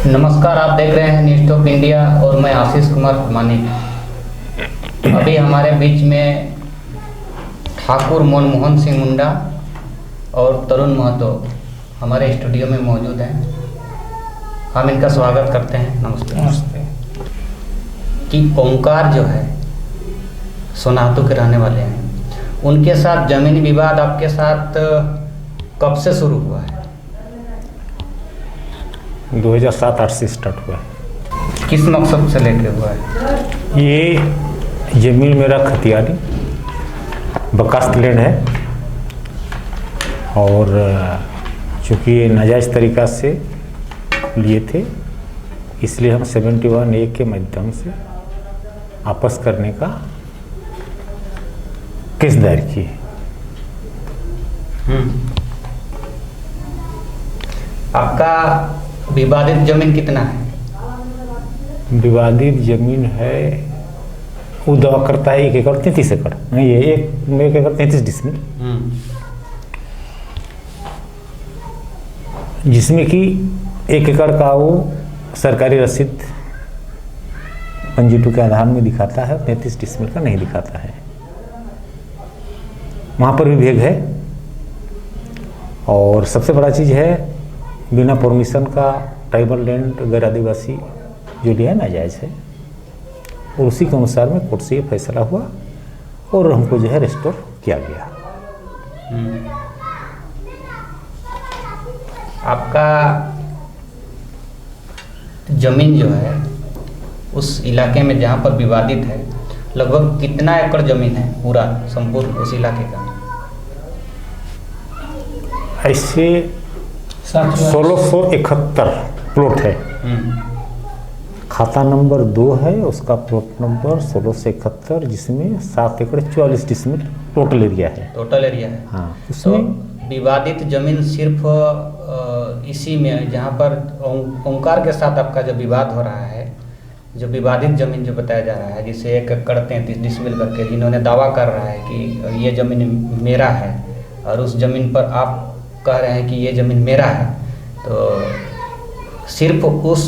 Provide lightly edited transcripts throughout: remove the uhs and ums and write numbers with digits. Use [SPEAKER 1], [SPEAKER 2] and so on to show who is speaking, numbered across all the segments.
[SPEAKER 1] नमस्कार, आप देख रहे हैं न्यूज़ ऑफ इंडिया और मैं आशीष कुमार मानिक। अभी हमारे बीच में ठाकुर मनमोहन सिंह मुंडा और तरुण महतो हमारे स्टूडियो में मौजूद हैं। हम इनका स्वागत करते हैं। नमस्ते।
[SPEAKER 2] नमस्ते।
[SPEAKER 1] कि ओंकार जो है सोनातू के रहने वाले हैं, उनके साथ जमीनी विवाद आपके साथ कब से शुरू हुआ है?
[SPEAKER 2] 2007-08 से स्टार्ट हुआ है।
[SPEAKER 1] किस मकसद से लेके हुआ है?
[SPEAKER 2] ये जमीन मेरा खतियानी बकास्त लैंड है और चूँकि ये नाजायज़ तरीक़ा से लिए थे, इसलिए हम 71A के माध्यम से आपस करने का केस दायर किए।
[SPEAKER 1] आपका विवादित जमीन कितना है?
[SPEAKER 2] विवादित जमीन है, वो दावा करता है 1 एकड़ 33 एकड़, नहीं ये 1 एकड़ 33 डिसमिल, जिसमें कि 1 एकड़ का वो सरकारी रसीद पंजीटू के आधार में दिखाता है, 33 डिसमिल का नहीं दिखाता है। वहाँ पर भी भेद है। और सबसे बड़ा चीज़ है, बिना परमिशन का ट्राइबल लैंड गैर आदिवासी जो लिया है नाजायज़ है, और उसी के अनुसार में कोर्ट से ये फैसला हुआ और हमको जो है रेस्टोर किया गया।
[SPEAKER 1] आपका जमीन जो है उस इलाके में जहाँ पर विवादित है, लगभग कितना एकड़ जमीन है पूरा संपूर्ण उस इलाके का?
[SPEAKER 2] ऐसे 1671 प्लॉट है। खाता नंबर 2 है, उसका प्लॉट नंबर 1671, जिसमें 7 एकड़ 44 डिसमिल टोटल एरिया है।
[SPEAKER 1] टोटल एरिया है।
[SPEAKER 2] हाँ, उसमें
[SPEAKER 1] तो विवादित जमीन सिर्फ इसी में जहाँ पर ओंकार के साथ आपका जो विवाद हो रहा है, जो विवादित जमीन जो बताया जा रहा है, जिसे 1 एकड़ 33 डिसमिल करके जिन्होंने दावा कर रहा है कि ये ज़मीन मेरा है, और उस ज़मीन पर आप कह रहे हैं कि ये ज़मीन मेरा है, तो सिर्फ उस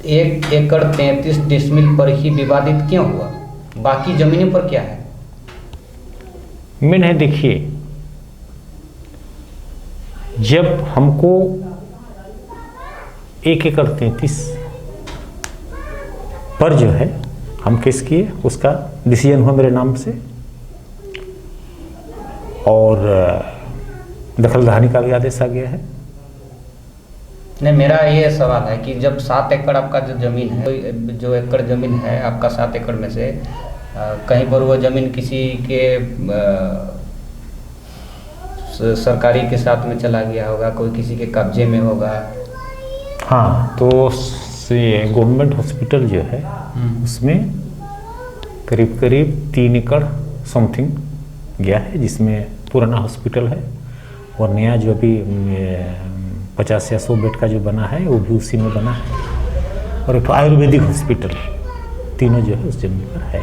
[SPEAKER 1] 1 एकड़ 33 डिसमिल पर ही विवादित क्यों हुआ? बाकी ज़मीनों पर क्या है?
[SPEAKER 2] मेन है, देखिए, जब हमको 1 एकड़ 33 पर जो है हम केस किए, उसका डिसीजन हुआ मेरे नाम से, और दखल दहानी का भी आदेश आ गया है।
[SPEAKER 1] नहीं, मेरा ये सवाल है कि जब 7 एकड़ आपका जो ज़मीन है, जो एकड़ ज़मीन है आपका 7 एकड़ में से कहीं पर वो ज़मीन किसी के सरकारी के साथ में चला गया होगा, कोई किसी के कब्जे में होगा।
[SPEAKER 2] हाँ, तो गवर्नमेंट हॉस्पिटल जो है उसमें करीब 3 एकड़ समथिंग गया है, जिसमें पुराना हॉस्पिटल है और नया जो अभी 50 या 100 बेड का जो बना है वो भी उसी में बना है, और एक आयुर्वेदिक हॉस्पिटल, तीनों जो है उस जमीन पर है।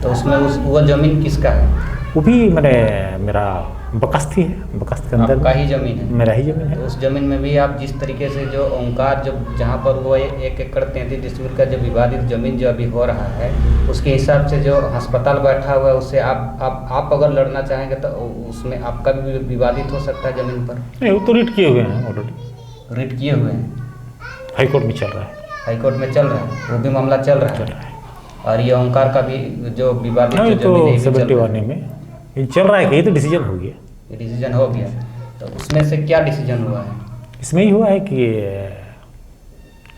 [SPEAKER 1] तो उसमें वो ज़मीन किसका है?
[SPEAKER 2] वो भी मेरा बकास्त ही है, बकास्त के अंदर
[SPEAKER 1] आपका ही ज़मीन है?
[SPEAKER 2] मेरा ही ज़मीन है।
[SPEAKER 1] तो उस ज़मीन में भी आप जिस तरीके से जो ओंकार जो जहाँ पर वो 1 एकड़ 33 डिसमिल का जो विवादित ज़मीन जो अभी हो रहा है, उसके हिसाब से जो अस्पताल बैठा हुआ है, उससे आप अगर लड़ना चाहेंगे तो उसमें आपका भी विवादित हो सकता है ज़मीन पर?
[SPEAKER 2] नहीं, वो तो रिट किए हुए हैं, ऑलरेडी
[SPEAKER 1] रिट किए हुए हैं,
[SPEAKER 2] हाईकोर्ट में चल रहा है।
[SPEAKER 1] हाईकोर्ट में चल रहा है, वो भी मामला चल रहा है। और ये ओंकार का भी जो विवादित जो
[SPEAKER 2] तो
[SPEAKER 1] जमीन है
[SPEAKER 2] 71 में ये चल रहा है, कहीं तो डिसीजन हो गया।
[SPEAKER 1] ये डिसीजन हो गया, तो उसमें से क्या डिसीजन हुआ है?
[SPEAKER 2] इसमें ही हुआ है कि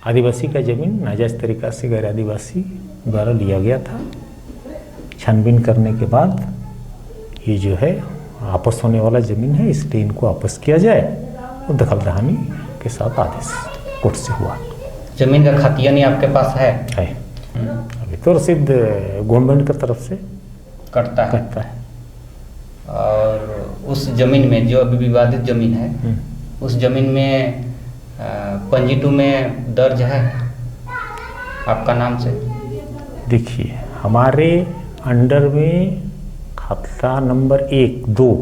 [SPEAKER 2] आदिवासी का ज़मीन नाजायज़ तरीक़ा से गैर आदिवासी द्वारा लिया गया था। छानबीन करने के बाद ये जो है आपस होने वाला ज़मीन है, इसलिए इनको आपस किया जाए, और दखल दहानी के साथ आदेश कोर्ट से हुआ।
[SPEAKER 1] ज़मीन का खतियानी आपके पास है?
[SPEAKER 2] अभी तो रसीद गवर्नमेंट की तरफ से
[SPEAKER 1] कटता
[SPEAKER 2] है।
[SPEAKER 1] और उस ज़मीन में जो अभी विवादित ज़मीन है, उस ज़मीन में पंजीटू में दर्ज है आपका नाम से?
[SPEAKER 2] देखिए, हमारे अंडर में खाता नंबर 1, 2,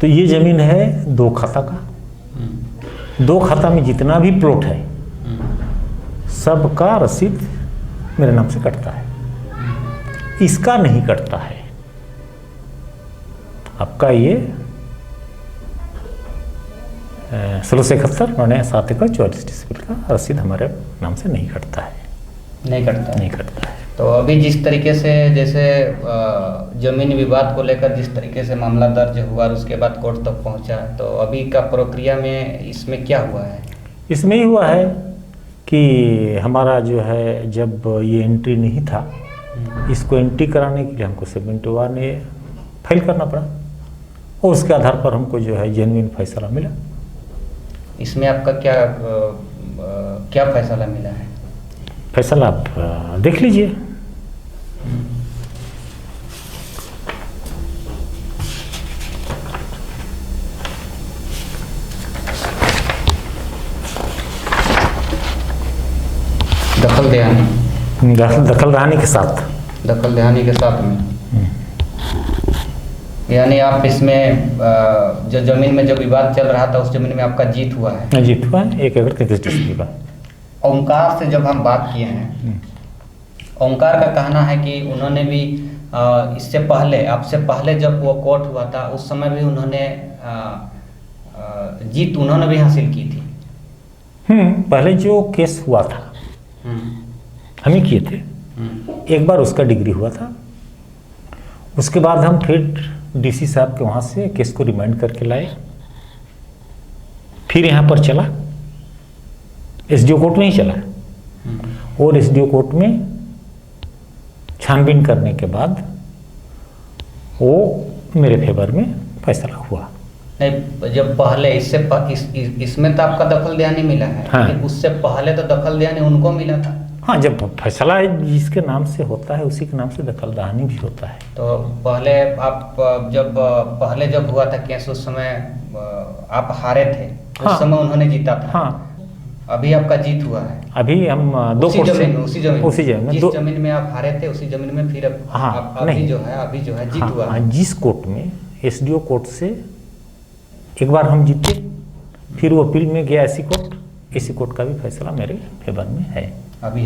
[SPEAKER 2] तो ये ज़मीन है 2 खाता का, 2 खाता में जितना भी प्लॉट है सबका रसीद मेरे नाम से कटता है, इसका नहीं कटता है। आपका ये 1671 7 एकड़ 44 डिसमिल का रसीद हमारे नाम से नहीं कटता है।
[SPEAKER 1] नहीं कटता
[SPEAKER 2] नहीं कटता है।
[SPEAKER 1] तो अभी जिस तरीके से जैसे जमीन विवाद को लेकर जिस तरीके से मामला दर्ज हुआ और उसके बाद कोर्ट तक पहुंचा, तो अभी का प्रक्रिया में इसमें क्या हुआ है?
[SPEAKER 2] इसमें ही हुआ है कि हमारा जो है जब ये एंट्री नहीं था, इसको एंट्री कराने के लिए हमको 71 ने फाइल करना पड़ा और उसके आधार पर हमको जो है जेन्युइन फैसला मिला।
[SPEAKER 1] इसमें आपका क्या फैसला मिला है?
[SPEAKER 2] फैसला आप देख लीजिए।
[SPEAKER 1] दखल
[SPEAKER 2] दखलदानी के साथ।
[SPEAKER 1] दखल दहानी के साथ में, यानी आप इसमें जो जमीन में जो विवाद चल रहा था उस जमीन में आपका जीत हुआ है?
[SPEAKER 2] जीत हुआ है 1 एकड़ 33 डिसमिल का।
[SPEAKER 1] ओंकार से जब हम बात किए हैं, ओंकार का कहना है कि उन्होंने भी इससे पहले, आपसे पहले जब वो कोर्ट हुआ था उस समय भी उन्होंने जीत उन्होंने भी हासिल की थी।
[SPEAKER 2] पहले जो केस हुआ था हम ही किए थे, एक बार उसका डिग्री हुआ था, उसके बाद हम फिर डीसी साहब के वहाँ से केस को रिमाइंड करके लाए, फिर यहाँ पर चला, एसडीओ कोर्ट में ही चला और एसडीओ कोर्ट में छानबीन करने के बाद वो मेरे फेवर में फैसला हुआ।
[SPEAKER 1] नहीं, जब पहले इसमें तो आपका दखल दहानी मिला है।
[SPEAKER 2] हाँ।
[SPEAKER 1] लेकिन उससे पहले तो दखल दहानी उनको मिला था।
[SPEAKER 2] हाँ, जब फैसला जिसके नाम से होता है उसी के नाम से दखल दहानी भी होता है।
[SPEAKER 1] तो पहले आप जब हुआ था केस उस समय आप हारे थे,
[SPEAKER 2] हाँ।
[SPEAKER 1] उस समय उन्होंने जीता था।
[SPEAKER 2] हाँ,
[SPEAKER 1] अभी आपका जीत हुआ है।
[SPEAKER 2] अभी हम
[SPEAKER 1] उसी जमीन में
[SPEAKER 2] जिस
[SPEAKER 1] जमीन में आप हारे थे उसी जमीन में फिर अभी जो है जीत हुआ है।
[SPEAKER 2] जिस कोर्ट में एसडीओ कोर्ट से एक बार हम जीते, फिर वो अपील में गया एसी कोर्ट का भी फैसला मेरे फेवर में है। अभी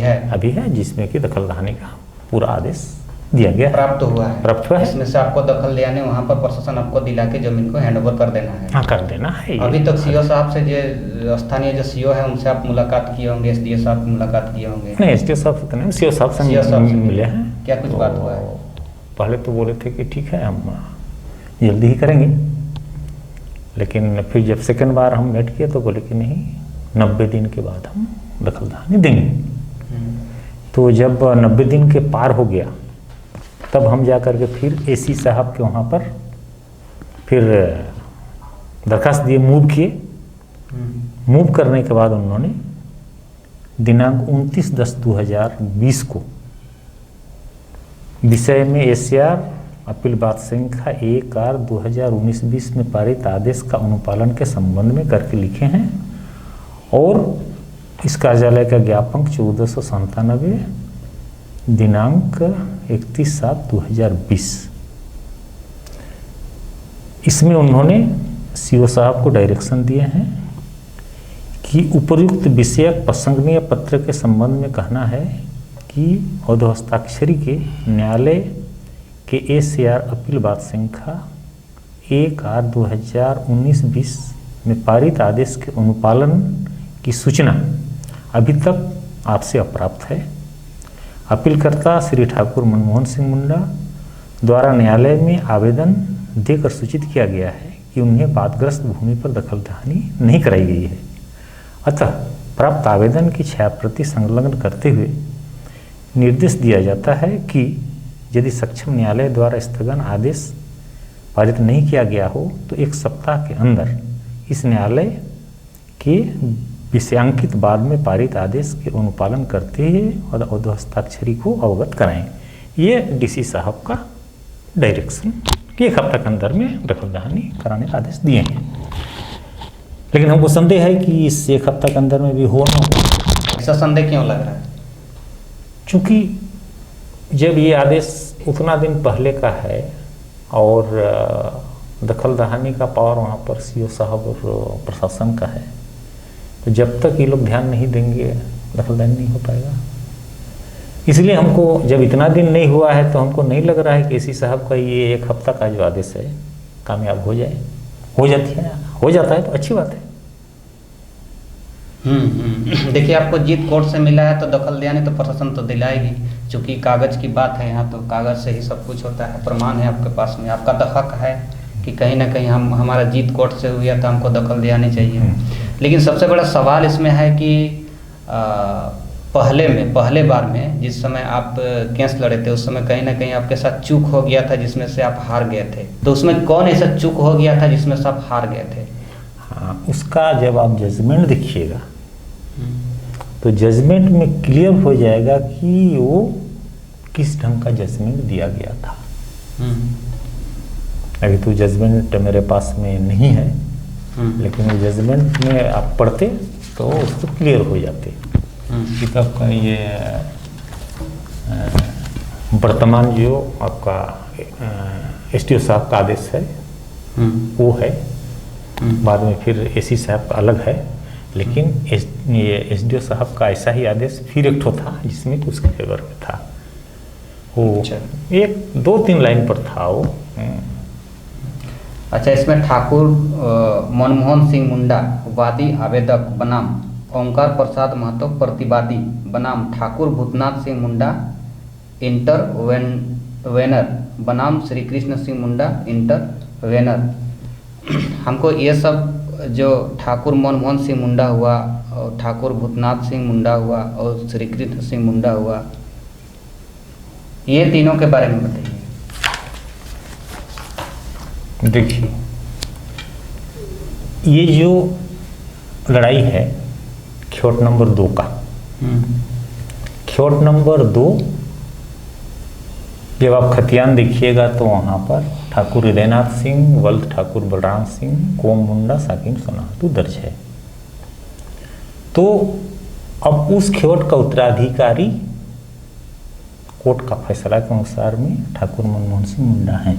[SPEAKER 2] है जिसमें कि दखल दहानी का पूरा आदेश दिया गया,
[SPEAKER 1] प्राप्त हुआ है।
[SPEAKER 2] इसमें
[SPEAKER 1] से आपको दखल दहानी वहाँ पर प्रशासन आपको दिला के जमीन को हैंडओवर कर देना है।
[SPEAKER 2] हाँ, कर देना है।
[SPEAKER 1] अभी तक सीओ साहब से जो स्थानीय जो सीओ है उनसे आप मुलाकात किए होंगे, एसडीओ साहब से मुलाकात किए होंगे?
[SPEAKER 2] नहीं, एसडीओ साहब से नहीं, सीओ साहब से मिले हैं।
[SPEAKER 1] क्या कुछ बात हुआ है?
[SPEAKER 2] पहले तो बोले थे कि ठीक है हम जल्दी ही करेंगे, लेकिन फिर जब सेकंड बार हम मीट किए तो बोले कि नहीं, 90 दिन के बाद हम दखल दहानी देंगे। तो जब 90 दिन के पार हो गया तब हम जा कर के फिर एसी साहब के वहाँ पर फिर दरखास्त दिए, मूव किए। मूव करने के बाद उन्होंने दिनांक 29/10/2020 को विषय में एसीआर अपील बात संख्या 1/2019-20 में पारित आदेश का अनुपालन के संबंध में करके लिखे हैं और इस कार्यालय का ज्ञापन 1497 दिनांक 31/7/2020। इसमें उन्होंने सीओ साहब को डायरेक्शन दिए हैं कि उपर्युक्त विषयक प्रसंगनीय पत्र के संबंध में कहना है कि औदहस्ताक्षरी के न्यायालय के एसीआर अपील बात संख्या 1/2019-20 में पारित आदेश के अनुपालन की सूचना अभी तक आपसे अप्राप्त है। अपीलकर्ता श्री ठाकुर मनमोहन सिंह मुंडा द्वारा न्यायालय में आवेदन देकर सूचित किया गया है कि उन्हें वादग्रस्त भूमि पर दखल दहानी नहीं कराई गई है। अतः प्राप्त आवेदन की छायाप्रति संलग्न करते हुए निर्देश दिया जाता है कि यदि सक्षम न्यायालय द्वारा स्थगन आदेश पारित नहीं किया गया हो तो 1 सप्ताह के अंदर इस न्यायालय के विषयांकित बाद में पारित आदेश के अनुपालन करते हुए और औदहस्ताक्षरी को अवगत कराएं। ये डीसी साहब का डायरेक्शन कि 1 हफ्ते के अंदर में दखल दहानी कराने का आदेश दिए हैं। लेकिन हमको संदेह है कि इस 1 हफ्ते के अंदर में भी हो ना हो।
[SPEAKER 1] ऐसा संदेह क्यों लग रहा है?
[SPEAKER 2] चूँकि जब ये आदेश उतना दिन पहले का है और दखल दहानी का पावर वहाँ पर सीओ साहब और प्रशासन का है, तो जब तक ये लोग ध्यान नहीं देंगे दखलदारी नहीं हो पाएगा। इसलिए हमको जब इतना दिन नहीं हुआ है तो हमको नहीं लग रहा है कि एसी साहब का ये 1 हफ्ता का जो आदेश है कामयाब हो जाए। हो जाता है तो अच्छी बात है।
[SPEAKER 1] देखिए, आपको जीत कोर्ट से मिला है तो दखलंदाजी तो प्रशासन तो दिलाएगी, क्योंकि कागज की बात है यहाँ, तो कागज से ही सब कुछ होता है। प्रमाण है आपके पास में, आपका तो हक है कि कहीं ना कहीं हमारा जीत कोर्ट से हुई है तो हमको दखल दिलानी चाहिए। लेकिन सबसे बड़ा सवाल इसमें है कि पहले बार में जिस समय आप केस लड़े थे उस समय कहीं ना कहीं आपके साथ चूक हो गया था जिसमें से आप हार गए थे। तो उसमें कौन ऐसा चूक हो गया था जिसमें से आप हार गए थे?
[SPEAKER 2] हाँ, उसका जब आप जजमेंट देखिएगा तो जजमेंट में क्लियर हो जाएगा कि वो किस ढंग का जजमेंट दिया गया था। अभी तो जजमेंट मेरे पास में नहीं है, लेकिन जजमेंट में आप पढ़ते तो उसको क्लियर हो जाते कि आपका ये वर्तमान जो आपका एसडीओ साहब का आदेश है वो है। बाद में फिर एसी साहब का अलग है, लेकिन ये एसडीओ साहब का ऐसा ही आदेश फिर एक ठो था जिसमें कि उसके फेवर में था। वो 1-2-3 लाइन पर था वो।
[SPEAKER 1] अच्छा, इसमें ठाकुर मनमोहन सिंह मुंडा वादी आवेदक बनाम ओंकार प्रसाद महतो प्रतिवादी बनाम ठाकुर भूतनाथ सिंह मुंडा इंटरवेनर बनाम श्री कृष्ण सिंह मुंडा इंटरवेनर। हमको ये सब जो ठाकुर मनमोहन सिंह मुंडा हुआ और ठाकुर भूतनाथ सिंह मुंडा हुआ और श्री कृष्ण सिंह मुंडा हुआ, ये तीनों के बारे में बताइए।
[SPEAKER 2] देखिए, ये जो लड़ाई है ख्योट नंबर 2 का, ख्योट नंबर 2 जब आप खतियान देखिएगा तो वहाँ पर ठाकुर हृदयनाथ सिंह, वल्द ठाकुर बलराम सिंह, कोम मुंडा, साकिन सोनातु दर्ज है। तो अब उस ख्योट का उत्तराधिकारी कोर्ट का फैसला के अनुसार में ठाकुर मनमोहन सिंह मुंडा हैं।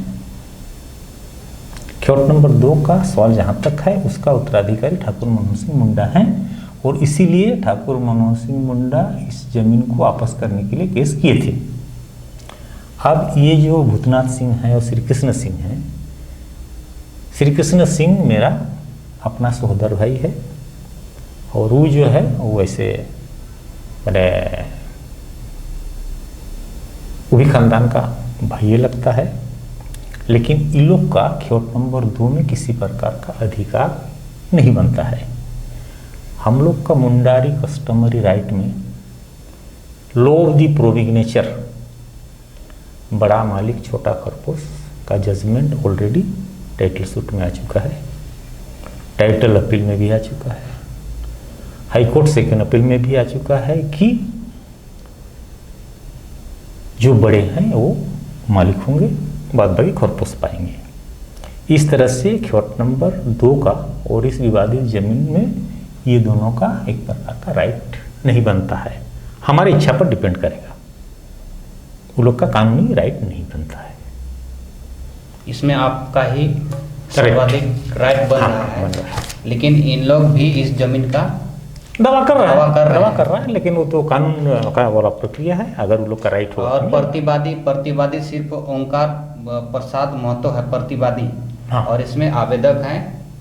[SPEAKER 2] ख्योट नंबर 2 का सवाल जहाँ तक है उसका उत्तराधिकारी ठाकुर मनमोहन सिंह मुंडा हैं, और इसीलिए ठाकुर मनमोहन सिंह मुंडा इस जमीन को वापस करने के लिए केस किए थे। अब ये जो भूतनाथ सिंह है और श्री कृष्ण सिंह है, श्री कृष्ण सिंह मेरा अपना सहोदर भाई है, और वो जो है वो ऐसे बड़े वो भी खानदान का भाई लगता है। लेकिन इन लोग का ख्योट नंबर 2 में किसी प्रकार का अधिकार नहीं बनता है। हम लोग का मुंडारी कस्टमरी राइट में लॉ ऑफ दी प्रोविग्नेचर, बड़ा मालिक छोटा खरपोश का जजमेंट ऑलरेडी टाइटल सूट में आ चुका है, टाइटल अपील में भी आ चुका है, हाई कोर्ट सेकंड अपील में भी आ चुका है कि जो बड़े हैं वो मालिक होंगे, बाद बाकी खरपोश पाएंगे। इस तरह से ख्योट नंबर 2 का और इस विवादित जमीन में ये दोनों का एक प्रकार का राइट नहीं बनता है। हमारी इच्छा पर डिपेंड करेगा, वो लोग का कानूनी राइट नहीं बनता है।
[SPEAKER 1] इसमें आपका ही सर्वाधिक राइट बन रहा है, लेकिन इन लोग भी इस जमीन का
[SPEAKER 2] दावा कर रहा है, लेकिन वो तो कानून का वाला प्रक्रिया है। अगर वो लोग का राइट हो
[SPEAKER 1] और प्रतिवादी सिर्फ ओंकार प्रसाद महतो है प्रतिवादी। हाँ। और इसमें आवेदक हैं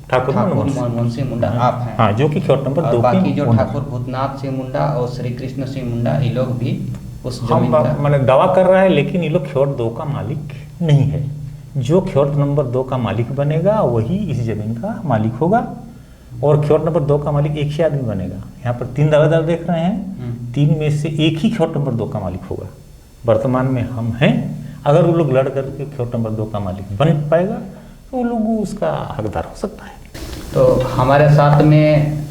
[SPEAKER 1] ठाकुर मनमोहन सिंह मुंडा, आप हैं।
[SPEAKER 2] हाँ, जो कि ख्योट नंबर 2
[SPEAKER 1] बाकी जो ठाकुर भूतनाथ सिंह मुंडा और श्री कृष्ण सिंह मुंडा, ये लोग भी उस जमीन का
[SPEAKER 2] मैंने दावा कर रहा है, लेकिन ये लोग ख्योट 2 का मालिक नहीं है। जो ख्योट नंबर 2 का मालिक बनेगा वही इस जमीन का मालिक होगा, और ख्योट नंबर 2 का मालिक एक ही आदमी बनेगा। यहाँ पर 3 दावेदार देख रहे हैं, 3 में से एक ही ख्योट नंबर 2 का मालिक होगा। वर्तमान में हम हैं, अगर वो लोग लड़ करके ख्योट नंबर 2 का मालिक बन पाएगा तो वो लोग उसका हकदार हो सकता है।
[SPEAKER 1] तो हमारे साथ में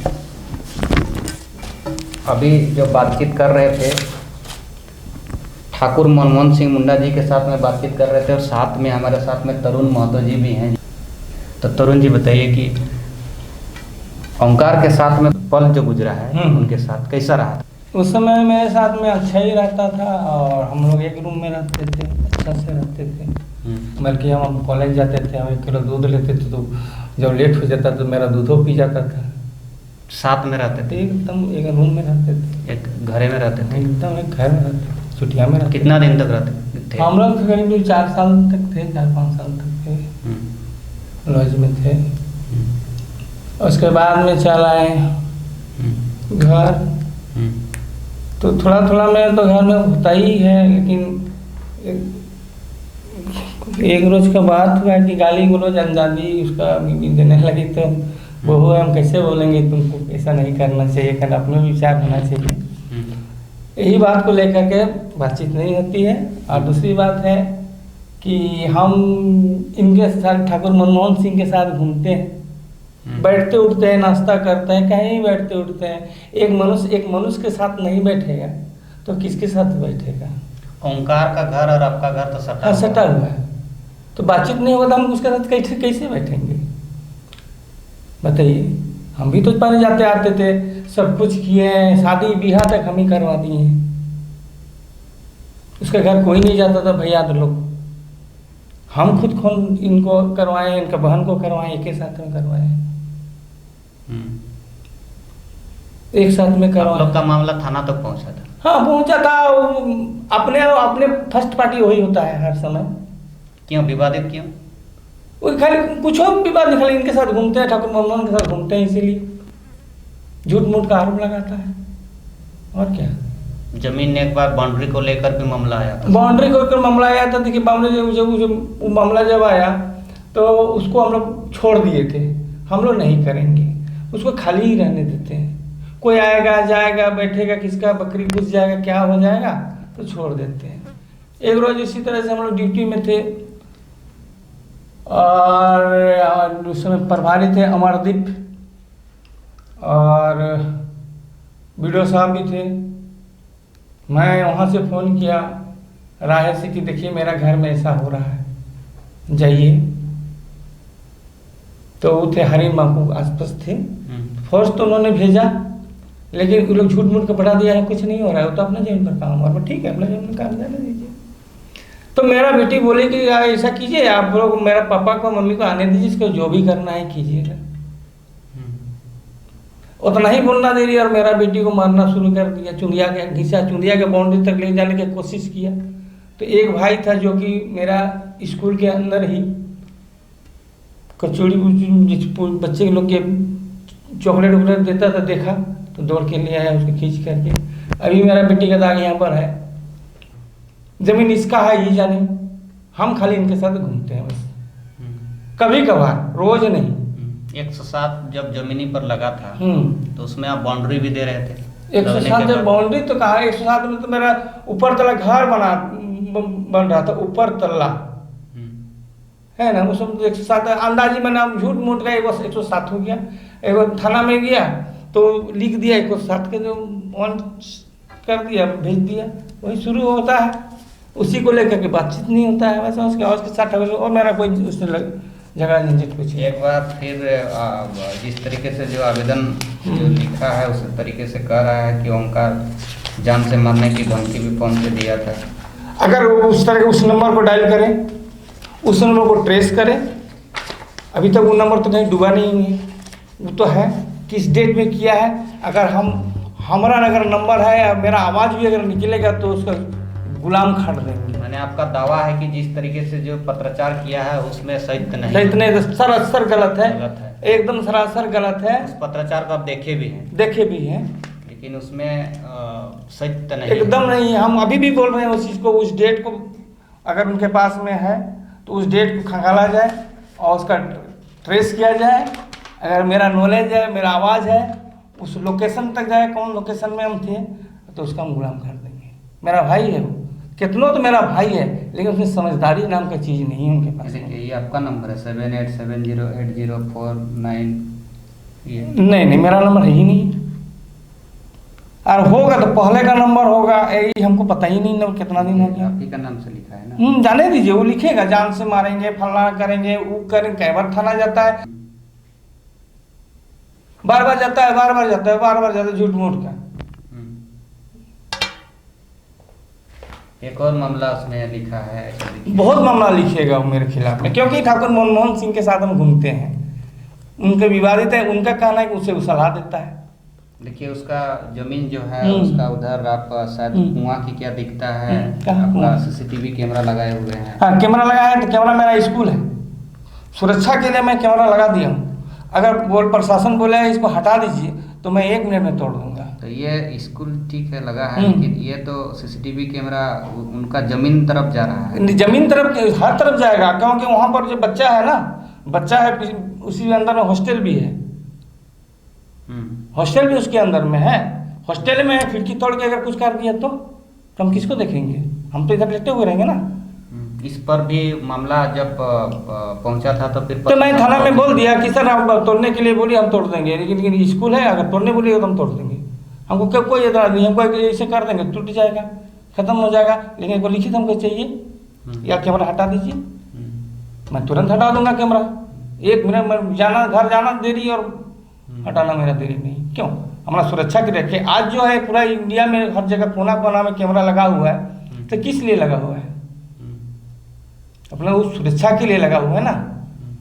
[SPEAKER 1] अभी जो बातचीत कर रहे थे ठाकुर मनमोहन सिंह मुंडा जी के साथ में बातचीत कर रहे थे, और साथ में हमारे साथ में तरुण महतो जी भी हैं। तो तरुण जी बताइए कि ओंकार के साथ में पल जो गुजरा है उनके साथ कैसा रहा था?
[SPEAKER 3] उस समय मेरे साथ में अच्छा ही रहता था, और हम लोग एक रूम में रहते थे, अच्छा से रहते थे। बल्कि हम कॉलेज जाते थे, हम 1 किलो दूध लेते थे, तो जब लेट हो जाता तो मेरा दूधो पी जाता था।
[SPEAKER 1] साथ में रहते थे?
[SPEAKER 3] एकदम एक रूम में रहते थे,
[SPEAKER 1] एक घरे में रहते थे?
[SPEAKER 3] एकदम एक घर में रहते थे, छुट्टियाँ में रहते
[SPEAKER 1] कितना दिन तक रहते थे?
[SPEAKER 3] हम लोग करीब 4 साल तक थे, 4-5 साल तक थे, लॉज में थे। उसके बाद में चल आए घर। तो थोड़ा थोड़ा मेरे तो घर में होता ही है, लेकिन एक रोज का बात हुआ कि गाली गलौज अंदाजी उसका बीवी देने लगी, तो बहू हम कैसे बोलेंगे तुमको ऐसा नहीं करना चाहिए, कर अपने विचार होना चाहिए। यही बात को लेकर के बातचीत नहीं होती है। और दूसरी बात है कि हम इनके साथ ठाकुर मनमोहन सिंह के साथ घूमते हैं, बैठते उठते हैं, नाश्ता करते हैं, कहीं बैठते उठते हैं। एक मनुष्य के साथ नहीं बैठेगा तो किसके साथ बैठेगा?
[SPEAKER 1] ओंकार का घर और आपका घर तो सटा
[SPEAKER 3] सटा हुआ है, तो बातचीत नहीं होगा तो हम उसके साथ कैसे बैठेंगे बताइए? हम भी तो पहले जाते आते थे, सब कुछ किए हैं, शादी ब्याह तक हम ही करवा दिए हैं। उसके घर कोई नहीं जाता था भैया तो लोग, हम खुद इनको करवाए, इनका बहन को करवाए, एक साथ में करवाए, एक साथ में करवाए।
[SPEAKER 1] लोग का मामला थाना तक पहुंचा था?
[SPEAKER 3] हाँ पहुंचा था। अपने फर्स्ट पार्टी वही होता है हर समय।
[SPEAKER 1] क्यों विवादित क्यों?
[SPEAKER 3] वो खाली कुछ और विवाद नहीं, खाली इनके साथ घूमते हैं, ठाकुर मनमोहन के साथ घूमते हैं, इसीलिए झूठ मूठ का आरोप लगाता है। और क्या?
[SPEAKER 1] जमीन ने एक बार बाउंड्री को लेकर भी मामला आया था?
[SPEAKER 3] बाउंड्री को लेकर मामला आया था। देखिए बाउंड्री जब मामला जब आया तो उसको हम लोग छोड़ दिए थे, हम लोग नहीं करेंगे, उसको खाली ही रहने देते हैं। कोई आएगा जाएगा बैठेगा, किसका बकरी घुस जाएगा क्या हो जाएगा, तो छोड़ देते हैं। एक रोज इसी तरह से हम लोग ड्यूटी में थे और उस समय प्रभारी थे अमरदीप और वीडियो साहब भी थे। मैं वहाँ से फ़ोन किया राहे से कि देखिए मेरा घर में ऐसा हो रहा है, जाइए। तो वो थे हरी माकू आसपास थे, फोर्स तो उन्होंने भेजा, लेकिन वो लोग झूठ मूठ का बढ़ा दिया है, कुछ नहीं हो रहा है, वो तो अपने जमीन पर काम और ठीक है, अपने जमीन पर काम जाने दीजिए। तो मेरा बेटी बोली कि ऐसा कीजिए आप लोग, मेरा पापा को मम्मी को आने दीजिए, इसको जो भी करना है कीजिएगा। उतना ही बोलना दे रही और मेरा बेटी को मारना शुरू कर दिया, चुंदिया के बाउंड्री तक ले जाने की कोशिश किया। तो एक भाई था जो कि मेरा स्कूल के अंदर ही कचौड़ी बच्चे के लोग के चॉकलेट वॉकलेट देता था, देखा तो दौड़ के ले आया उसको खींच करके। अभी मेरा बेटी का दाग यहाँ पर है, जमीन इसका है ये जाने, हम खाली इनके साथ घूमते हैं बस, कभी कभार, रोज नहीं।
[SPEAKER 1] 107 जब जमीनी पर लगा था तो उसमें आप बाउंड्री भी दे रहे थे?
[SPEAKER 3] 107 जब बाउंड्री तो कहा, 107 में तो मेरा ऊपर तला घर बन रहा था, ऊपर तल्ला है ना, उसमें तो 107 अंदाजी मैंने झूठ मूठ का 107 हो गया। एक बार थाना में गया तो लिख दिया 107 के, जो ऑन कर दिया भेज दिया, वही शुरू होता है, उसी को लेकर के बातचीत नहीं होता है वैसे उसके साथ। और मेरा कोई उससे झगड़ा झंझट कुछ।
[SPEAKER 1] एक बार फिर जिस तरीके से जो आवेदन जो लिखा है उस तरीके से कह रहा है कि ओंकार जान से मारने की धमकी भी फोन पे दिया था।
[SPEAKER 3] अगर उस तरह उस नंबर को डायल करें, उस नंबर को ट्रेस करें, अभी तक वो नंबर तो कहीं डूबा नहीं है, वो तो है किस डेट में किया है। अगर हमारा अगर नंबर है या मेरा आवाज़ भी अगर निकलेगा तो उसका गुलाम खड़ देंगे।
[SPEAKER 1] मैंने आपका दावा है कि जिस तरीके से जो पत्राचार किया है उसमें सत्य नहीं,
[SPEAKER 3] सरासर गलत है, एकदम सरासर गलत है।
[SPEAKER 1] उस पत्राचार को आप देखे भी हैं? लेकिन उसमें सत्य नहीं,
[SPEAKER 3] एकदम नहीं। हम अभी भी बोल रहे हैं उस चीज़ को, उस डेट को अगर उनके पास में है तो उस डेट को खंगाला जाए और उसका ट्रेस किया जाए। अगर मेरा नॉलेज है, मेरा आवाज़ है, उस लोकेशन तक जाए, कौन लोकेशन में हम थे, तो उसका हम गुलाम कर देंगे। मेरा भाई है वो, कितनों तो मेरा भाई है, लेकिन उसमें समझदारी नाम का चीज़ नहीं है उनके पास।
[SPEAKER 1] ये आपका नंबर है 78708049?
[SPEAKER 3] नहीं, मेरा नंबर है ही नहीं। और होगा तो पहले का नंबर होगा, यही हमको पता ही नहीं नंबर कितना दिन हो गया।
[SPEAKER 1] आप ही का नाम से लिखा है ना?
[SPEAKER 3] जाने दीजिए, वो लिखेगा जान से मारेंगे, फलना करेंगे, वो करेंगे। कई बार थाना जाता है, बार बार जाता है, झूठ मूठ का।
[SPEAKER 1] एक और मामला उसमें लिखा है?
[SPEAKER 3] बहुत मामला लिखिएगा वो मेरे खिलाफ में, क्योंकि ठाकुर मनमोहन सिंह के साथ हम घूमते हैं, उनके विवादित है, उनका कहना है कि उसे वो सलाह देता है।
[SPEAKER 1] देखिए उसका जमीन जो है
[SPEAKER 3] हम्म।
[SPEAKER 1] उसका उधर आप शायद
[SPEAKER 3] हम्म।
[SPEAKER 1] कुआं की क्या दिखता है,
[SPEAKER 3] कहाँ
[SPEAKER 1] आपका
[SPEAKER 3] कुआं?
[SPEAKER 1] सीसीटीवी कैमरा लगाए हुए हैं।
[SPEAKER 3] हाँ कैमरा लगाया है, तो कैमरा मेरा स्कूल है, सुरक्षा के लिए मैं कैमरा लगा दिया हूँ। अगर प्रशासन बोले इसको हटा दीजिए तो मैं 1 मिनट में तोड़ दूंगा।
[SPEAKER 1] तो ये स्कूल ठीक है लगा है,
[SPEAKER 3] हम्म।
[SPEAKER 1] लेकिन ये तो सीसीटीवी कैमरा उनका जमीन तरफ जा रहा है।
[SPEAKER 3] जमीन तरफ हर तरफ जाएगा, क्योंकि वहाँ पर जो बच्चा है ना, बच्चा है उसी अंदर में हॉस्टल भी है, हॉस्टल भी उसके अंदर में है। हॉस्टल में है, खिड़की तोड़ के अगर कुछ कर दिया तो हम किसको देखेंगे? हम तो इधर लेटे हुए रहेंगे ना।
[SPEAKER 1] इस पर भी मामला जब पहुंचा था तो फिर
[SPEAKER 3] तो मैं थाना में बोल दिया कि सर आप तोड़ने के लिए बोलिए हम तोड़ देंगे, लेकिन स्कूल है, अगर तोड़ने बोलिए तो हम तोड़ देंगे। हमको क्या कोई एतराज नहीं, हमको ऐसे कर देंगे, टूट जाएगा, खत्म हो जाएगा, लेकिन एक लिखित हमको चाहिए या कैमरा हटा दीजिए। मैं तुरंत हटा दूंगा कैमरा, 1 मिनट में जाना, घर जाना देरी और हटाना मेरा देरी नहीं। क्यों? हमारा सुरक्षा के रखे। आज जो है पूरा इंडिया में हर जगह कोना कोना में कैमरा लगा हुआ है, तो किस लिए लगा हुआ है? अपना उस सुरक्षा के लिए लगा हुआ है ना।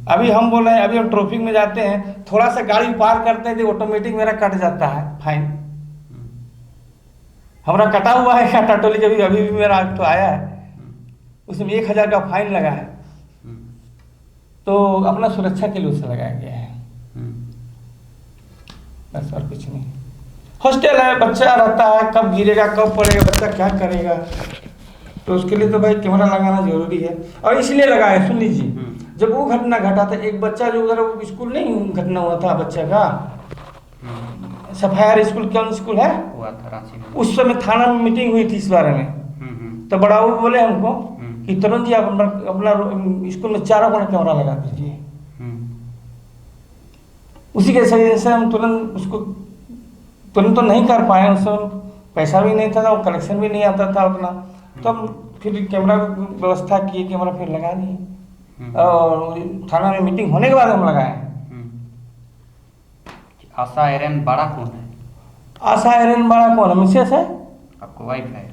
[SPEAKER 3] अभी हम बोल रहे हैं, अभी हम ट्रैफिक में जाते हैं, थोड़ा सा गाड़ी पार करते हैं तो ऑटोमेटिक मेरा कट जाता है फाइन। हमारा कटा हुआ है क्या टटोली के भी, अभी भी मेरा तो आया है, उसमें 1000 का फाइन लगा है। तो अपना सुरक्षा के लिए उसे लगाया गया है, बस और कुछ नहीं। हॉस्टल है, बच्चा रहता है, कब गिरेगा कब पड़ेगा, बच्चा क्या करेगा, तो उसके लिए तो भाई कैमरा लगाना जरूरी है। और इसलिए लगाया, सुन लीजिए, जब वो घटना घटा था, एक बच्चा जो उधर स्कूल नहीं घटना हुआ था बच्चा का, सफायर स्कूल, कौन स्कूल है
[SPEAKER 1] हुआ था रांची में,
[SPEAKER 3] उस समय थाना में मीटिंग हुई थी इस बारे में। तो बड़ा वो बोले हमको कि तरुण जी आप अपना स्कूल में 4 कोना कैमरा लगा दीजिए। उसी के सही से हम तुरंत उसको तुरंत तो नहीं कर पाए, उस समय पैसा भी नहीं था और कलेक्शन भी नहीं आता था उतना, तो हम फिर कैमरा व्यवस्था किए, कैमरा फिर लगा दिए। और थाना में मीटिंग होने के बाद हम लगाए।
[SPEAKER 1] आशा आयरन बड़ा कौन है?
[SPEAKER 3] आशा आयरन बड़ा कौन है? मिसेस है,
[SPEAKER 1] आपको वाइफ है।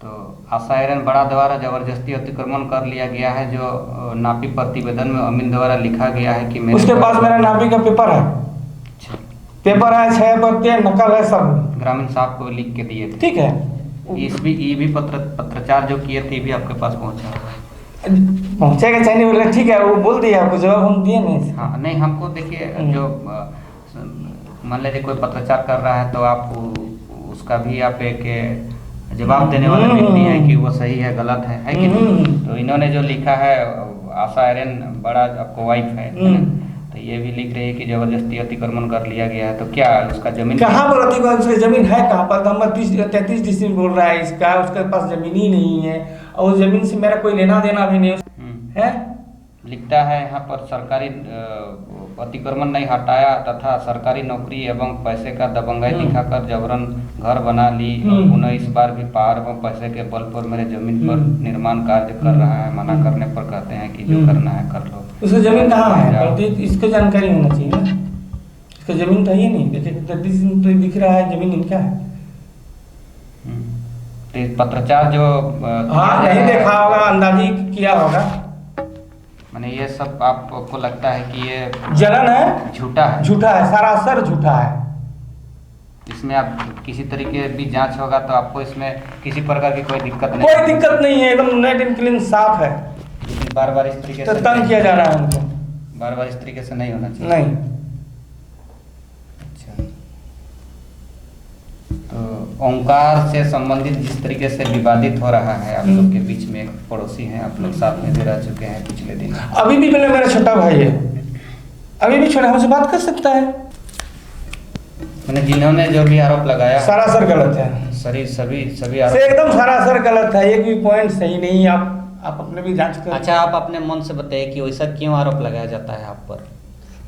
[SPEAKER 1] तो आशा आयरन बड़ा द्वारा जबरदस्ती अतिक्रमण कर लिया गया है, जो नापी प्रतिवेदन में अमीन द्वारा लिखा गया है कि
[SPEAKER 3] उसके पास मेरा नापी का पेपर है, पेपर है, 6 प्रति नकल है, सब
[SPEAKER 1] ग्रामीण साहब को लिख के दिए थे।
[SPEAKER 3] ठीक है।
[SPEAKER 1] ये भी पत्रचार जो किए थे भी आपके पास पहुंचा?
[SPEAKER 3] पहुंचेगा चाहिए बोल रहे, ठीक है, वो बोल दिया आपको, जवाब हम दिए नहीं।
[SPEAKER 1] हाँ नहीं, हमको देखिए जो मान लीजिए कोई पत्रचार कर रहा है तो आप उसका भी आप एक जवाब देने वाले व्यक्ति हैं कि वो सही है गलत है कि नहीं? तो इन्होंने जो लिखा है आशा आयरन बड़ा आपको वाइफ है ना? तो ये भी लिख रही है कि जबरदस्ती अतिक्रमण कर लिया गया है। तो क्या उसका जमीन
[SPEAKER 3] कहाँ पर अतिक्रमण? उसकी जमीन है कहाँ पर? नंबर 33 डिस्ट्रिक्ट बोल रहा है इसका, उसके पास जमीन ही नहीं है, और उस जमीन से मेरा कोई लेना देना भी नहीं है।
[SPEAKER 1] लिखता है यहाँ पर सरकारी अतिक्रमण नहीं हटाया तथा सरकारी नौकरी एवं पैसे का दबंगाई दिखाकर जबरन घर बना ली और पुनः इस बार भी पहाड़ एवं पैसे के बल पर मेरे जमीन पर निर्माण कार्य कर रहा है। मना करने पर कहते हैं कि जो करना है कर लो।
[SPEAKER 3] उसकी जमीन कहाँ है? इसको जानकारी होना चाहिए ना, इसका जमीन तो ये नहीं, देखिए 33 तो दिख रहा है जमीन इनका है।
[SPEAKER 1] तो पत्रचार जो
[SPEAKER 3] हाँ नहीं देखा होगा, अंदाजी किया होगा,
[SPEAKER 1] मैंने ये सब आपको लगता है कि ये
[SPEAKER 3] जलन है,
[SPEAKER 1] झूठा है?
[SPEAKER 3] झूठा है, सरासर झूठा है।
[SPEAKER 1] इसमें आप किसी तरीके भी जांच होगा तो आपको इसमें किसी प्रकार की कोई दिक्कत नहीं?
[SPEAKER 3] कोई दिक्कत नहीं है, एकदम नेट एंड क्लीन साफ है।
[SPEAKER 1] बार बार इस तरीके
[SPEAKER 3] तो
[SPEAKER 1] से
[SPEAKER 3] तंग किया जा रहा है हमको,
[SPEAKER 1] बार बार इस तरीके से नहीं होना चाहिए।
[SPEAKER 3] नहीं।
[SPEAKER 1] अच्छा, तो ओंकार से संबंधित जिस तरीके से विवादित हो रहा है आप लोग के बीच में, एक पड़ोसी हैं, आप लोग साथ में भी रह चुके हैं पिछले दिन।
[SPEAKER 3] अभी भी मेरा छोटा भाई है, अभी भी छोटा, हमसे बात कर सकता है।
[SPEAKER 1] मैंने जिन्होंने जो भी आरोप लगाया
[SPEAKER 3] सरासर गलत है,
[SPEAKER 1] सभी आरोप
[SPEAKER 3] एकदम सरासर गलत है, एक भी पॉइंट सही नहीं। आप अपने भी जांच करें।
[SPEAKER 1] अच्छा, आप अपने मन से बताइए कि वैसा क्यों आरोप लगाया जाता है आप पर?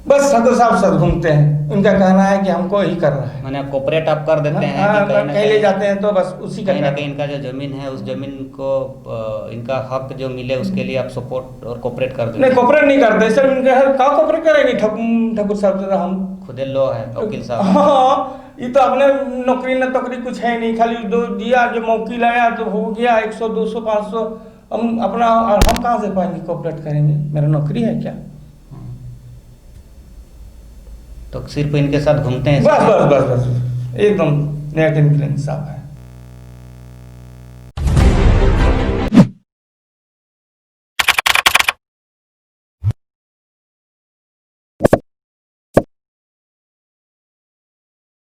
[SPEAKER 3] बस ठाकुर साहब सर घूमते हैं, उनका कहना है कि हमको ही कर रहा है,
[SPEAKER 1] मैंने कोऑपरेट आप कर देते हैं
[SPEAKER 3] हाँ,
[SPEAKER 1] कि
[SPEAKER 3] कहीं ले जाते हैं तो बस उसी का
[SPEAKER 1] कहीं ना कहीं इनका जो जमीन है उस जमीन को इनका हक जो मिले उसके लिए आप सपोर्ट और कोऑपरेट कर देते
[SPEAKER 3] नहीं, कोऑपरेट नहीं करते सर, इनका क्या कोऑपरेट करेंगे ठाकुर साहब से? हम
[SPEAKER 1] खुदे लो है वकील साहब।
[SPEAKER 3] हाँ, ये तो अपने नौकरी न तोकरी कुछ है नहीं, खाली दो दिया जो मौकिल आया तो हो गया 100 200 500, हम अपना, हम कहाँ से पाएंगे कोऑपरेट करेंगे? मेरा नौकरी है क्या?
[SPEAKER 1] तो सिर्फ इनके साथ घूमते हैं?
[SPEAKER 3] बस बस बस बस एकदम नेट इन्फ्लुएंस साफ है।